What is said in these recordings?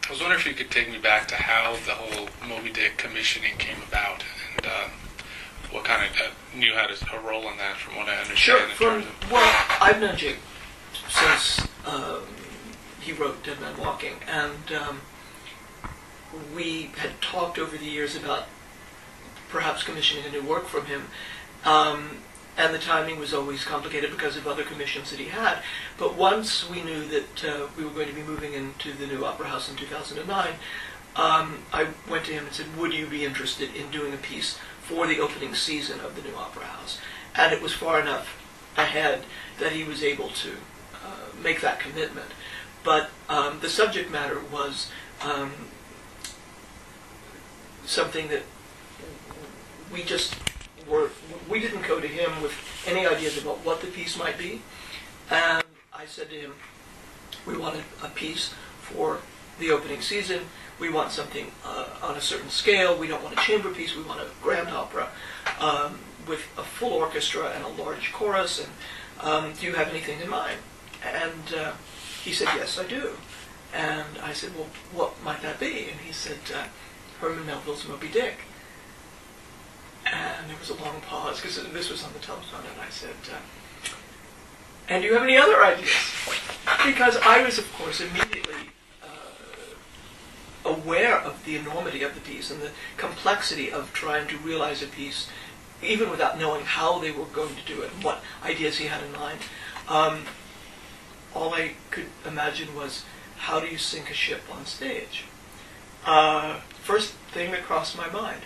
I was wondering if you could take me back to how the whole Moby Dick commissioning came about, and what kind of you had a role in that, from what I understand. Sure. Well, I've known Jake since he wrote Dead Man Walking, and we had talked over the years about perhaps commissioning a new work from him. And the timing was always complicated because of other commissions that he had. But once we knew that we were going to be moving into the new Opera House in 2009, I went to him and said, would you be interested in doing a piece for the opening season of the new Opera House? And it was far enough ahead that he was able to make that commitment. But the subject matter was something that we didn't go to him with any ideas about what the piece might be. And I said to him, we want a piece for the opening season. We want something on a certain scale. We don't want a chamber piece. We want a grand opera with a full orchestra and a large chorus. And do you have anything in mind? And he said, yes, I do. And I said, well, what might that be? And he said, Herman Melville's Moby Dick. And there was a long pause, because this was on the telephone, and I said, and do you have any other ideas? Because I was, of course, immediately aware of the enormity of the piece and the complexity of trying to realize a piece, even without knowing how they were going to do it and what ideas he had in mind. All I could imagine was, how do you sink a ship on stage? First thing that crossed my mind.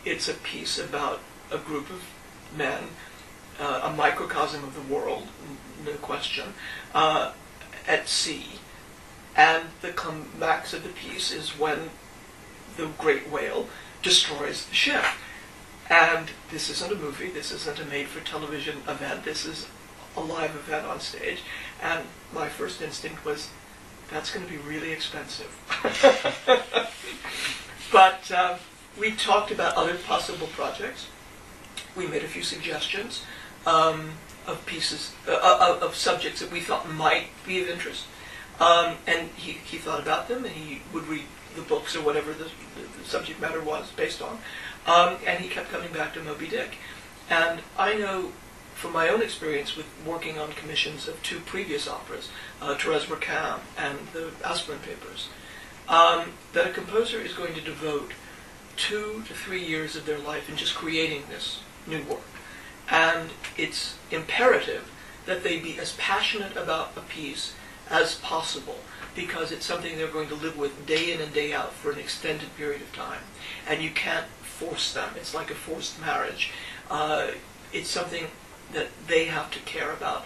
It's a piece about a group of men, a microcosm of the world, no question, at sea. And the climax of the piece is when the great whale destroys the ship. And this isn't a movie, this isn't a made-for-television event, this is a live event on stage. And my first instinct was, that's going to be really expensive. But we talked about other possible projects. We made a few suggestions of pieces, of subjects that we thought might be of interest. And he thought about them, and he would read the books or whatever the subject matter was based on. And he kept coming back to Moby Dick. And I know from my own experience with working on commissions of two previous operas, Thérèse Requin and the Aspirin Papers, that a composer is going to devote 2 to 3 years of their life in just creating this new work. And it's imperative that they be as passionate about a piece as possible, because it's something they're going to live with day in and day out for an extended period of time. And you can't force them. It's like a forced marriage. It's something that they have to care about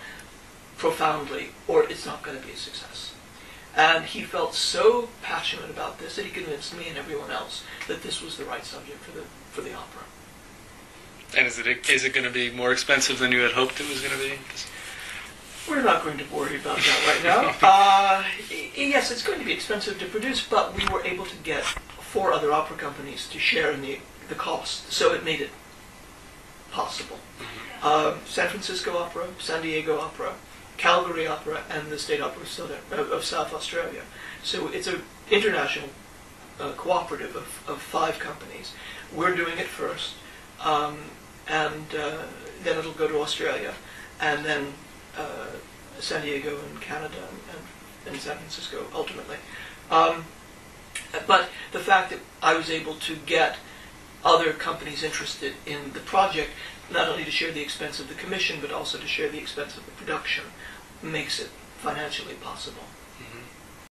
profoundly, or it's not going to be a success. And he felt so passionate about this that he convinced me and everyone else that this was the right subject for the opera. And is it going to be more expensive than you had hoped it was going to be? We're not going to worry about that right now. Yes, it's going to be expensive to produce, but we were able to get 4 other opera companies to share in the cost, so it made it possible. San Francisco Opera, San Diego Opera, Calgary Opera, and the State Opera of South Australia. So it's an international cooperative of 5 companies. We're doing it first, and then it'll go to Australia, and then San Diego and Canada and San Francisco ultimately. But the fact that I was able to get other companies interested in the project, not only to share the expense of the commission, but also to share the expense of the production, makes it financially possible. Mm-hmm.